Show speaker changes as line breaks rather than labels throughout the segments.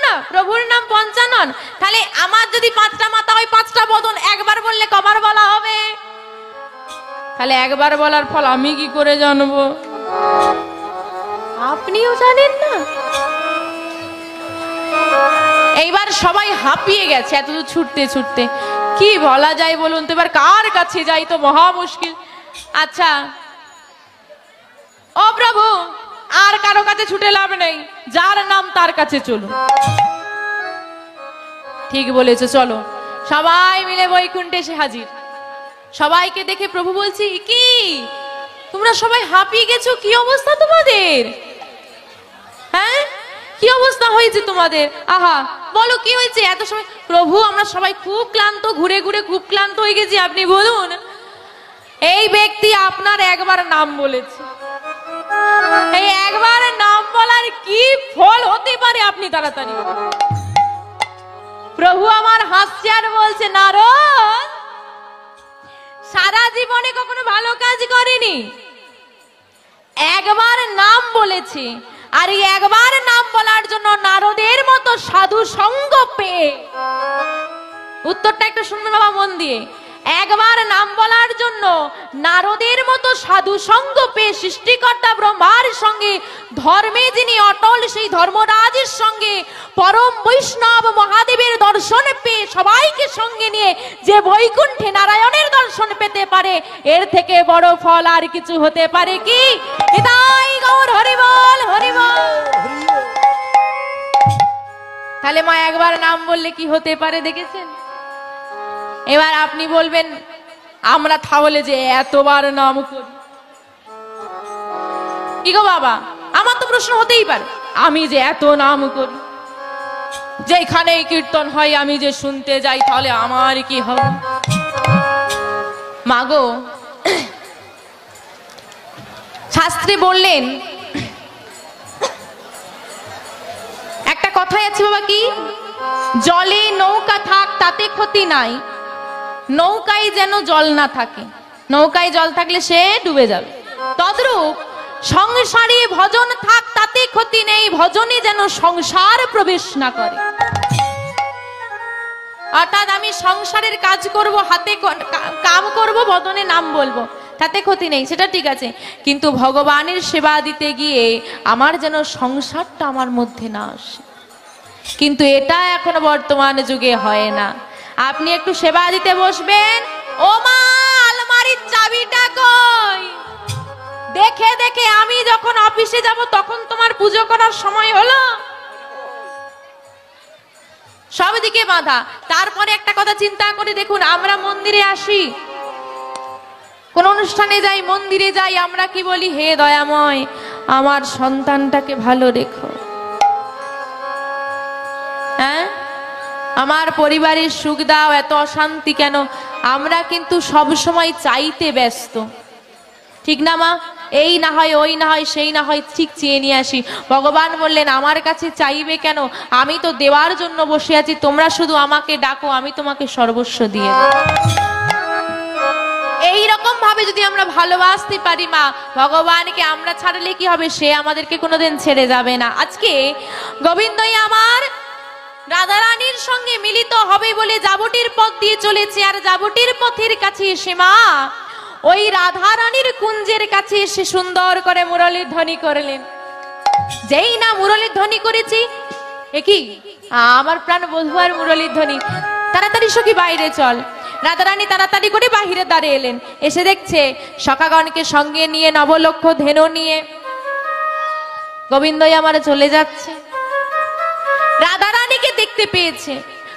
না প্রভুর নাম পঞ্চানন, তাহলে আমার যদি 5টা মাথা হয় 5টা বদন, একবার বললে কবার বলা হবে? তাহলে একবার বলার ফল আমি কি করে জানবো? আপনিও জানেন না। এইবার সবাই হাঁপিয়ে গেছে এত ছুটতে ছুটতে, কি বলা যায় বলুন তো? এবার কার কাছে যাই তো মহা মুশকিল। আচ্ছা ও প্রভু, আর কারো কাছে ছুটে লাভ নেই, যার নাম তার কাছে চলুন। ঠিক বলেছে, চলো। সবাই মিলে বৈকুণ্ঠে এসে হাজির। সবাইকে দেখে প্রভু বলছি, কি তোমরা সবাই হাঁপিয়ে গেছো? কি অবস্থা তোমাদের? হ্যাঁ, কি অবস্থা হয়েছে তোমাদের? আহা, বলো কি হয়েছে এত সময়? প্রভু আমরা সবাই খুব ক্লান্ত, ঘুরে ঘুরে খুব ক্লান্ত হয়ে গেছি। আপনি বলুন। এই ব্যক্তি আপনার একবার নাম বলেছে, এই একবার নাম বলার কি ফল হতে পারে আপনি তাড়াতাড়ি। প্রভু আমার হাসছে আর বলছে, নারদ সারা জীবনে কখনো ভালো কাজ করেনি, একবার নাম বলেছে, আর এই একবার নাম বলার জন্য নারদের মতো সাধু সঙ্গ পেয়ে, উত্তরটা একটু শুনুন বাবা মন দিয়ে, একবার নাম বলার জন্য নারদের মতো সাধু সঙ্গ পেয়ে সৃষ্টিকর্তা ব্রহ্মার সঙ্গে, ধর্মে যিনি অটল সেই ধর্মরাজের সঙ্গে, পরম বৈষ্ণব মহাদেবের দর্শন পেয়ে সবাইকে সঙ্গে নিয়ে যে বৈকুণ্ঠে নারায়ণের দর্শন পেতে পারে, এর থেকে বড় ফল আর কিছু হতে পারে কি? নিতাই গৌর হরি বল, হরি বল। তাহলে মা একবার নাম বললে কি হতে পারে দেখেছেন? এবার আপনি বলবেন, আমরা তাহলে যে এতবার নাম করি, কি গো বাবা? আমার তো প্রশ্ন হতেই পারে, আমি যে এত নাম করি, যেখানে কীর্তন হয় আমি যে শুনতে যাই, তাহলে আমার কি হবে? মাগো, শাস্ত্রে বললেন একটা কথাই আছে বাবা, কি? জলে নৌকা থাক তাতে ক্ষতি নাই, নৌকায় যেন জল না থাকে, নৌকায় জল থাকলে সে ডুবে যাবে। তদ্রূপ সংসারে ভজন থাক তাতে ক্ষতি নেই, ভজনে যেন সংসার প্রবেশ না করে। অর্থাৎ আমি সংসারের কাজ করব, হাতে কাম করব, বদনে নাম বলবো, তাতে ক্ষতি নেই, সেটা ঠিক আছে, কিন্তু ভগবানের সেবা দিতে গিয়ে আমার যেন সংসারটা আমার মধ্যে না আসে। কিন্তু এটা এখন বর্তমান যুগে হয় না। আপনি একটু সেবা দিতে বসবেন, ও মা আলমারির চাবিটা কই? দেখে দেখে আমি যখন অফিসে যাব তখন তোমার পুজো করার সময় হলো। সবদিকে বাধা। তারপরে একটা কথা চিন্তা করে দেখুন, আমরা মন্দিরে আসি, কোন অনুষ্ঠানে যাই, মন্দিরে যাই, আমরা কি বলি? হে দয়াময়, আমার সন্তানটাকে ভালো রেখো, হ্যাঁ, আমার পরিবারের সুখ দাও, এত অশান্তি কেন? আমরা কিন্তু সব সময় চাইতে ব্যস্ত, ঠিক না মা? এই না হয়, ওই না হয়, সেই না হয়, ঠিক চেয়ে নিয়ে আসি। ভগবান বললেন, আমার কাছে চাইবে কেন? আমি তো দেওয়ার জন্য বসে আছি, তোমরা শুধু আমাকে ডাকো, আমি তোমাকে সর্বস্ব দিয়ে দেব। এই রকম ভাবে যদি আমরা ভালোবাসতে পারি মা, ভগবানকে আমরা ছাড়লে কি হবে? সে আমাদেরকে কোনোদিন ছেড়ে যাবে না। আজকে গোবিন্দই আমার রাধারানীর সঙ্গে মিলিত হবে বলে জাবটির পথ দিয়ে চলেছে, আর জাবটির পথের কাছে এসে মা ওই রাধারানীর কুঞ্জের কাছে এসে সুন্দর করে মুরলীর ধ্বনি করলেন। যেই না মুরলীর ধ্বনি করেছি, একই আমার প্রাণ বধূ আর মুরলীর ধ্বনি, তাড়াতাড়ি সখী বাইরে চল। রাধারানী তাড়াতাড়ি করে বাহিরে দাঁড়িয়ে এলেন, এসে দেখছে সখাগণকে সঙ্গে নিয়ে, নবলক্ষ ধেনু নিয়ে গোবিন্দই আমার চলে যাচ্ছে। রাধারানীকে দেখতে পেয়েছে,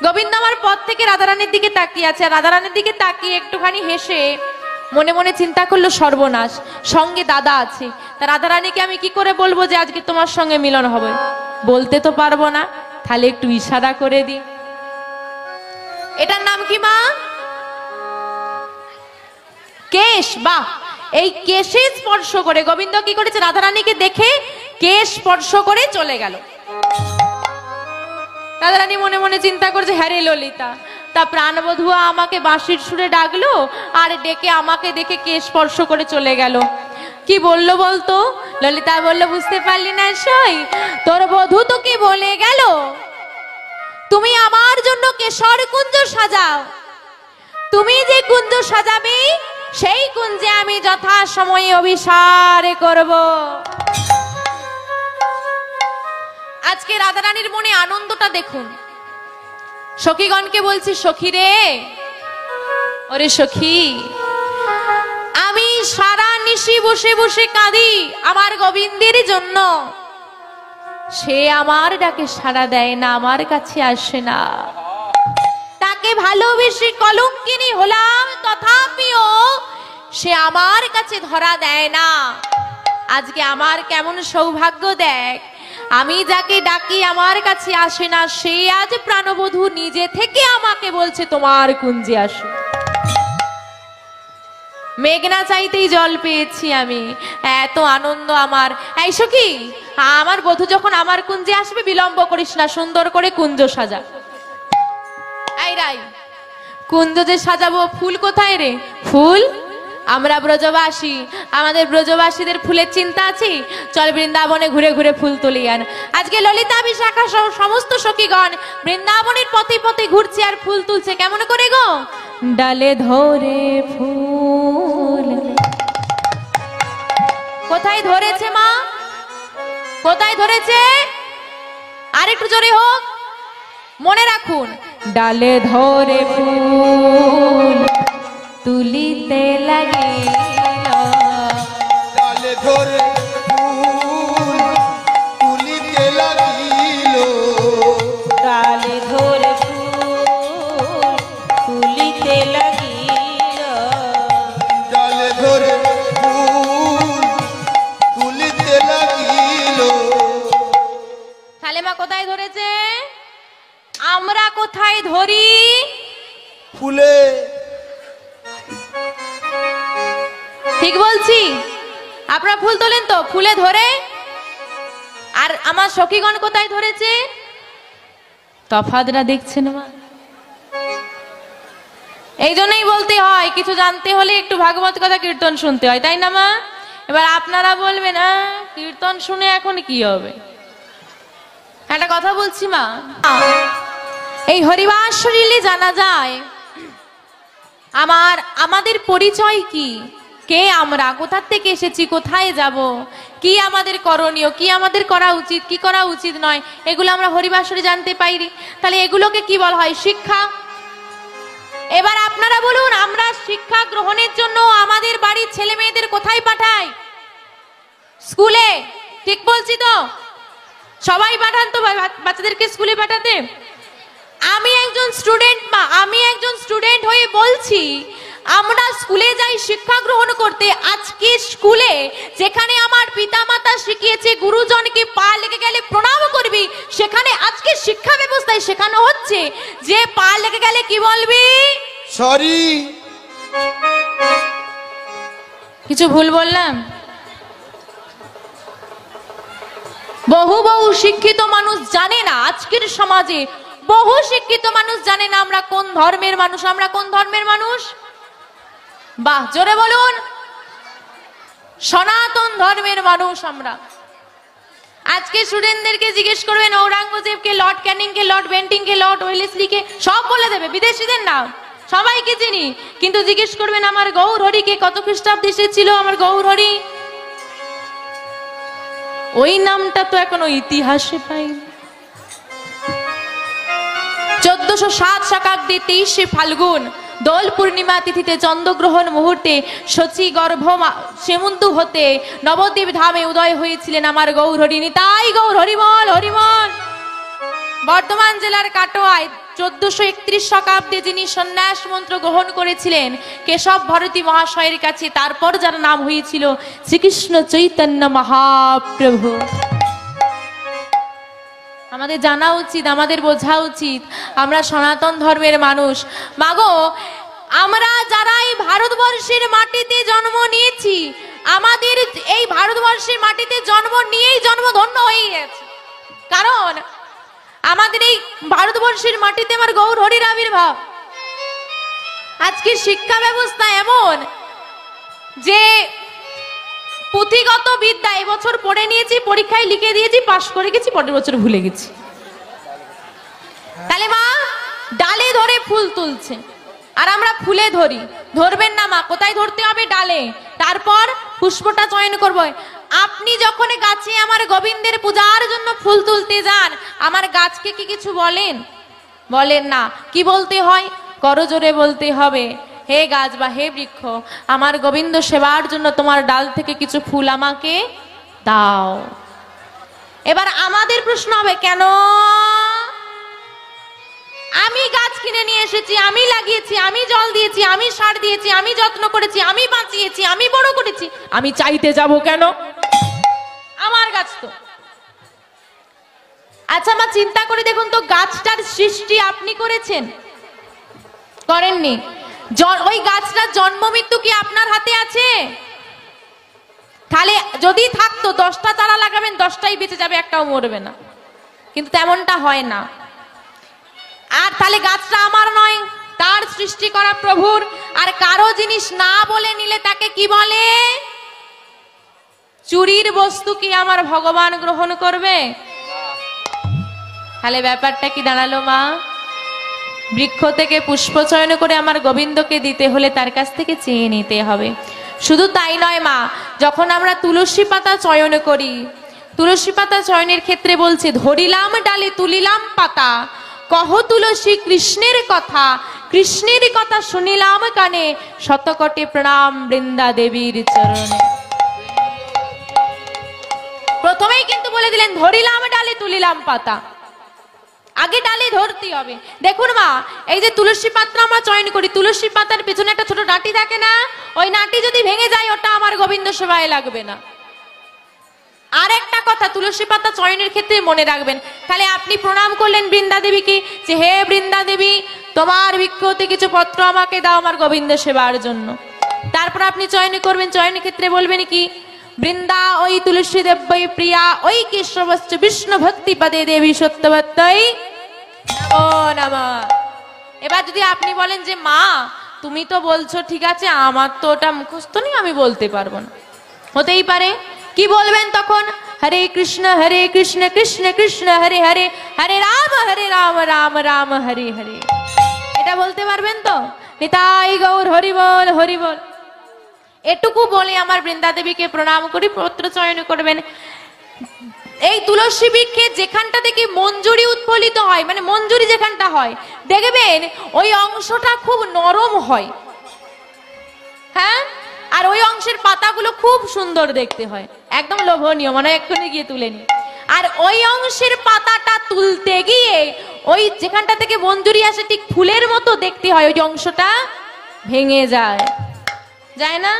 গোবিন্দ আমার পথ থেকে রাধারানীর দিকে তাকিয়ে আছে। রাধারানীর দিকে তাকিয়ে একটুখানি হেসে মনে মনে চিন্তা করলো, সর্বনাশ, সঙ্গে দাদা আছে, তা রাধারানীকে আমি কি করে বলবো যে আজকে তোমার সঙ্গে মিলন হবে? বলতে তো পারবো না, তাহলে একটু ইশারা করে দি। এটার নাম কি মা? কেশ। বাহ, এই কেশে স্পর্শ করে গোবিন্দ কি করেছে? রাধারানীকে দেখে কেশ স্পর্শ করে চলে গেল। রাধারানী মনে মনে চিন্তা করছে, হ্যাঁ রে ললিতা, তা প্রাণবধূয়া আমাকে বাঁশির সুরে ডাকলো আর ডেকে আমাকে দেখে কেশ স্পর্শ করে চলে গেল। কি বললো বলতো? ললিতা বলল, বুঝতে পারলি না সই, তোর বধূ তো কি বলে গেল তুমি আমার জন্য কেশর কুঞ্জ সাজাও। তুমি যে কুঞ্জ সাজাবে সেই কুঞ্জে আমি যথা সময়ে অভিসার করব। আজকে রাধারানীর মনে আনন্দটা দেখুন। সখীগণকে বলছি, সখী রে, ওরে সখী, আমি সারা নিশি বসে বসে কাঁদি আমার গোবিন্দের জন্য। সে আমার ডাকে সাড়া দেয় না, আমার কাছে আসে না। তাকে ভালোবেসে কলঙ্কিনী হলাম, তথাপিও সে আমার কাছে ধরা দেয় না। আজকে আমার কেমন সৌভাগ্য দেখ, আমি যাকে ডাকি আমার কাছে আসে না, সে আজ প্রাণবধূ নিজে থেকে আমাকে বলছে তোমার কুঞ্জে আসো। মেঘনা চাইতেই জল পেয়েছি আমি, এত আনন্দ আমার। এই সখী, আমার বধূ যখন আমার কুঞ্জে আসবে বিলম্ব করিস না, সুন্দর করে কুঞ্জ সাজা। এই রাই, কুঞ্জ যে সাজাবো, ফুল কোথায় রে? ফুল আমরা ব্রজবাসী, আমাদের ব্রজবাসীদের ফুলের চিন্তা আছে। চল বৃন্দাবনে ঘুরে ঘুরে ফুল তুলি আন। আজকে ললিতা বিশাখা সহ সমস্ত সখীগণ বৃন্দাবনের পথে পথে ঘুরছে আর ফুল তুলছে। কেমন করে গো? ডালে ধরে ফুল। কোথায় ধরেছে মা? কোথায় ধরেছে? আর একটু জোরে হোক, মনে রাখুন। ডালে ধরে ফুল তুলিতে লাগিল,
ডালে ধরে ফুল তুলিতে লাগিল,
ডালে ধরে ফুল তুলিতে লাগিল,
ডালে ধরে ফুল তুলিতে লাগিল।
তাহলে মা কোথায় ধরেছে? আমরা কোথায় ধরি?
ফুলে।
ঠিক বলছি? আপনারা ফুল তোলেন তো, ফুলে ধরে। আর আমার সখীগণ কোথায় ধরেছে? তফাৎটা দেখছেন মা? এই জন্যই বলতে হয়, কিছু জানতে হলে একটু ভাগবত কথা কীর্তন শুনতে হয়, তাই না মা? এবার আপনারা বলবেন, কীর্তন শুনে এখন কি হবে? একটা কথা বলছি মা, এই হরিবাস শরীরে জানা যায় আমাদের পরিচয় কি, কে আমরা, কোথা থেকে এসেছি, কোথায় যাব, কি আমাদের করণীয়, কি আমাদের করা উচিত, কি করা উচিত নয়, এগুলো আমরা হরিবাসরে জানতে পারি। তাহলে এগুলোকে কি বলা হয়? শিক্ষা। এবার আপনারা বলুন, আমরা শিক্ষা গ্রহণের জন্য আমাদের বাড়ির ছেলে মেয়েদের কোথায় পাঠাই? স্কুলে। ঠিক বলছি তো? সবাই পাঠান তো বাচ্চাদেরকে স্কুলে পাঠাতে। আমি একজন স্টুডেন্ট মা, আমি একজন স্টুডেন্ট হয়ে বলছি, আমরা স্কুলে যাই শিক্ষা গ্রহণ করতে। আজকে স্কুলে যেখানে আমার পিতামাতা শিখিয়েছে গুরুজনকে পা লেগে গেলে প্রণাম করবি, সেখানে আজকে শিক্ষা ব্যবস্থায় শেখানো হচ্ছে যে পা লেগে গেলে কি বলবি?
সরি।
কিছু ভুল বললাম? বহু বহু শিক্ষিত মানুষ জানে না, আজকের সমাজে বহু শিক্ষিত মানুষ জানে না আমরা কোন ধর্মের মানুষ। আমরা কোন ধর্মের মানুষ? বাহ, জোরে বলুন। সনাতন ধর্মের মানুষ আমরা। আজকে স্টুডেন্টদেরকে জিজ্ঞেস করবেন ঔরঙ্গজেবকে, লর্ড ক্যানিংকে, লর্ড বেন্টিংকে, লর্ড ওয়েলেসলিকে, সব বলে দেবে, বিদেশিদের নাম সবাইকে চিনি। কিন্তু জিজ্ঞেস করবেন আমার গৌর হরিকে কত খ্রিস্টাব্দে এসেছিল, আমার গৌর হরি, ওই নামটা তো এখনো ইতিহাসে পাইনি। 1407 শতাব্দী 23শে ফাল্গুন দোল পূর্ণিমা তিথিতে চন্দ্রগ্রহণ মুহূর্তে শচী গর্ভ সেমন্তু হতে নবদ্বীপ ধামে উদয় হয়েছিলেন আমার গৌর হরি। নিতাই গৌর, হরিবল হরিবল। বর্ধমান জেলার কাটোয়ায় 1431 শতাব্দে যিনি সন্ন্যাস মন্ত্র গ্রহণ করেছিলেন কেশব ভারতী মহাশয়ের কাছে, তারপর যার নাম হয়েছিল শ্রীকৃষ্ণ চৈতন্য মহাপ্রভু। আমাদের জানা উচিত, আমাদের বোঝা উচিত আমরা সনাতন ধর্মের মানুষ। মাগো, আমরা যারা এই ভারতবর্ষের মাটিতে জন্ম নিয়েছি, আমাদের এই ভারতবর্ষের মাটিতে জন্ম নিয়েই জন্মধন্য হয়ে গেছে। কারণ আমাদের এই ভারতবর্ষের মাটিতে আমার গৌর হরির আবির্ভাব। আজকে শিক্ষা ব্যবস্থা এমন যে পুঁথিগত বিদ্যা এবছর পড়ে নিয়েছি, পরীক্ষায় লিখে দিয়েছি, পাশ করে গেছি, পরের বছর ভুলে গেছি। তাহলে মা ডালে ধরে ফুল তুলছে আর আমরা ফুলে ধরি, ধরবেন না মা, কোথায় ধরতে হবে? ডালে। তারপর পুষ্পটা চয়ন করব। আপনি যখন গাছে আমার গোবিন্দের পূজার জন্য ফুল তুলতে যান, আমার গাছকে কি কিছু বলেন? বলেন না। কি বলতে হয়? করজোরে বলতে হবে, হে গাছ বা হে বৃক্ষ, আমার গোবিন্দ সেবার জন্য তোমার ডাল থেকে কিছু ফুল আমাকে দাও। এবার আমাদের প্রশ্ন হবে, কেন? আমি গাছ কিনে নিয়ে এসেছি, আমি লাগিয়েছি, আমি জল দিয়েছি, আমি সার দিয়েছি, আমি যত্ন করেছি, আমি বাঁচিয়েছি, আমি বড় করেছি, আমি চাইতে যাব কেন? আমার গাছ তো। আচ্ছা মা, চিন্তা করে দেখুন তো, গাছটার সৃষ্টি আপনি করেছেন? করেননি। ওই গাছটার জন্ম মৃত্যু কি আপনার হাতে আছে? তাহলে যদি থাকতো 10টা চারা লাগাবেন, 10টাই বেঁচে যাবে, একটাও মরবে না। কিন্তু তেমনটা হয় না। আর তাহলে গাছটা আমার নয়, তার সৃষ্টি করা প্রভুর। আর কারো জিনিস না বলে নিলে তাকে কি বলে? চুরির বস্তু কি আমার ভগবান গ্রহণ করবে? তাহলে ব্যাপারটা কি দাঁড়ালো মা? বৃক্ষ থেকে পুষ্প চয়ন করে আমার গোবিন্দকে দিতে হলে তার কাছ থেকে চেয়ে নিতে হবে। শুধু তাই নয় মা, যখন আমরা তুলসী পাতা চয়ন করি, তুলসী পাতা চয়নের ক্ষেত্রে বলছে, ধরিলাম ডালে তুলিলাম পাতা, কহ তুলসী কৃষ্ণের কথা, কৃষ্ণের কথা শুনিলাম কানে, শতকোটি প্রণাম বৃন্দা দেবীর চরণে। প্রথমেই কিন্তু বলে দিলেন, ধরিলাম ডালে তুলিলাম পাতা। আগে ডালে ধরতে হবে। দেখুন মা, এই যে তুলসী পাতা আমরা চয়ন করি, তুলসী পাতার পেছনে একটা ছোট ডাঁটি থাকে না? ওই নাটি যদি ভেঙে যায়, ওটা আমার গোবিন্দ সেবায় লাগবে না। আর একটা কথা, তুলসী পাতা চয়নের ক্ষেত্রে মনে রাখবেন। তাহলে আপনি প্রণাম করলেন বৃন্দা দেবীকে, যে হে বৃন্দা দেবী, তোমার বৃক্ষ হতে কিছু পত্র আমাকে দাও আমার গোবিন্দ সেবার জন্য। তারপর আপনি চয়ন করবেন, চয়নের ক্ষেত্রে বলবেন কি? বৃন্দা ওই তুলসী দেব্যই প্রিয়া, ওই কেশবশ্চ বিষ্ণু ভক্তি পদে দেবী সত্যবত্যই ও নমঃ। এবার যদি আপনি বলেন যে মা, তুমি তো বলছো ঠিক আছে, আমার তো ওটা মুখস্থ নেই, আমি বলতে পারবো না। হতেই পারে। কি বলবেন তখন? হরে কৃষ্ণ কৃষ্ণ কৃষ্ণ হরে হরে, হরে রাম রাম রাম হরে হরে। এটা বলতে পারবেন তো? নিতাই গৌর হরি বল হরি বল। এটুকু বলে আমার বৃন্দা দেবীকে প্রণাম করি, পত্র চয়ন করবেন। এই তুলসী বৃক্ষে যেখানটা থেকে মঞ্জুরি উৎফলিত হয়, মানে মঞ্জুরি যেখানটা হয়, দেখবেন ওই অংশটা খুব নরম হয়। হ্যাঁ, আর ওই অংশের পাতাগুলো খুব সুন্দর দেখতে হয়, একদম লোভনীয়, মানে এক্ষুনি গিয়ে তুলে নি। আর ওই অংশের পাতাটা তুলতে গিয়ে ওই যেখানটা থেকে মঞ্জুরি আসে, ঠিক ফুলের মতো দেখতে হয়, ওই অংশটা ভেঙে যায়। যায় না?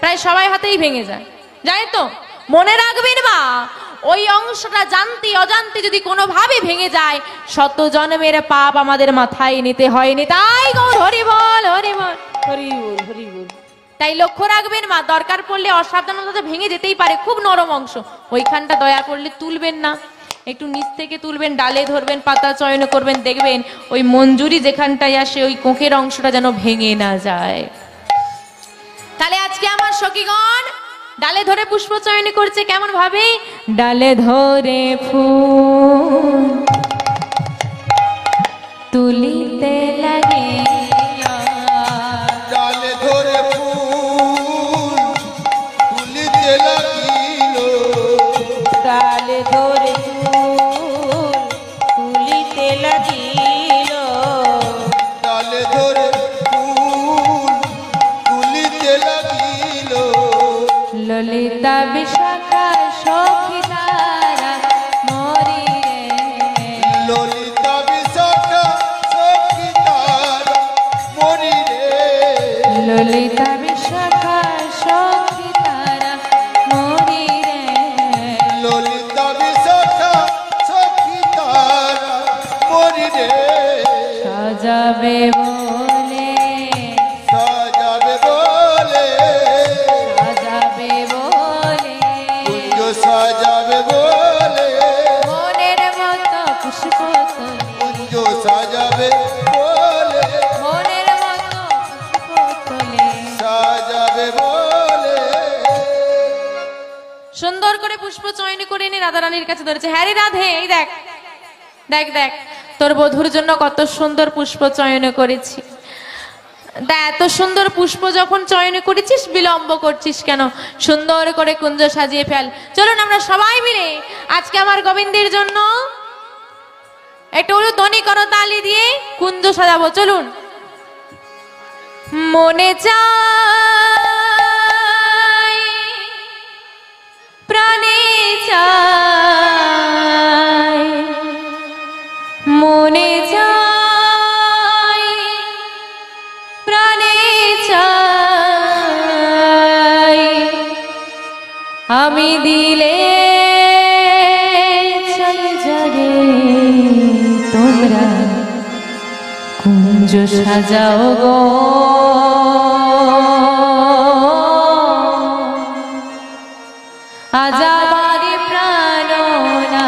প্রায় সবাই হাতেই ভেঙে যায়, যায় তো? মনে রাখবেন মা, ওই অংশটা জানতে অজান্তে যদি কোনোভাবে ভেঙে যায়, 100 জন্মের পাপ আমাদের মাথায় নিতে হয়নি। তাই গৌর হরি বল হরি বল
হরি বল হরি বল।
তাই লক্ষ্য রাখবেন মা, দরকার পড়লে অসাবধানতা ভেঙে যেতেই পারে, খুব নরম অংশ, ওইখানটা দয়া করলে তুলবেন না, একটু নিচ থেকে তুলবেন, ডালে ধরবেন, পাতা চয়ন করবেন, দেখবেন ওই মঞ্জুরি যেখানটায় আসে ওই কোঁকের অংশটা যেন ভেঙে না যায়। তাহলে আজকে আমার সখীগণ ডালে ধরে পুষ্প চয়ন করছে কেমন ভাবে? ডালে ধরে ফুল তুলিতে লাগে,
ডালে ধরে ফুল তুলিতে লাগিল,
ডালে ধরে ফুল তুলিতে লাগিল,
ডালে ধরে ফুল তুলিতে লাগিল,
ললিতা বিশাখা সখী তারা মরি রে,
ললিতা বিশাখা সখী তারা মরি রে,
ললিতা বিশাখা সখী তারা মরি রে,
ললিতা বিশাখা সখী তারা মরি রে,
সাজাবে বলে
সাজাবে বলে,
সাজাবে বলে,
কুঞ্জ সাজাবে বলে,
মনের মতো পুষ্প তোলে,
কুঞ্জ সাজাবে বলে,
মনের মতো পুষ্প তোলে।
সাজাবে বলে।
সুন্দর করে পুষ্প চয়ন করে এনে রাধারানীর কাছে ধরেছে। হ্যাঁ রে রাধে, এই দেখ দেখ দেখ, তোর বধূর জন্য কত সুন্দর পুষ্প চয়ন করেছি। তা এত সুন্দর পুষ্প যখন চয়ন করেছিস বিলম্ব করছিস কেন? সুন্দর করে কুঞ্জ সাজিয়ে ফেল। চলুন আমরা সবাই মিলে আজকে আমার গোবিন্দের জন্য একটু ধ্বনি করতালি দিয়ে কুঞ্জ সাজাবো। চলুন। মনে চায় প্রাণে চায়, মনে চায় প্রাণে চায়, আমি দিলে চলে যাবে তোমরা কুঞ্জ সাজাও গো। আজ আমার প্রাণনা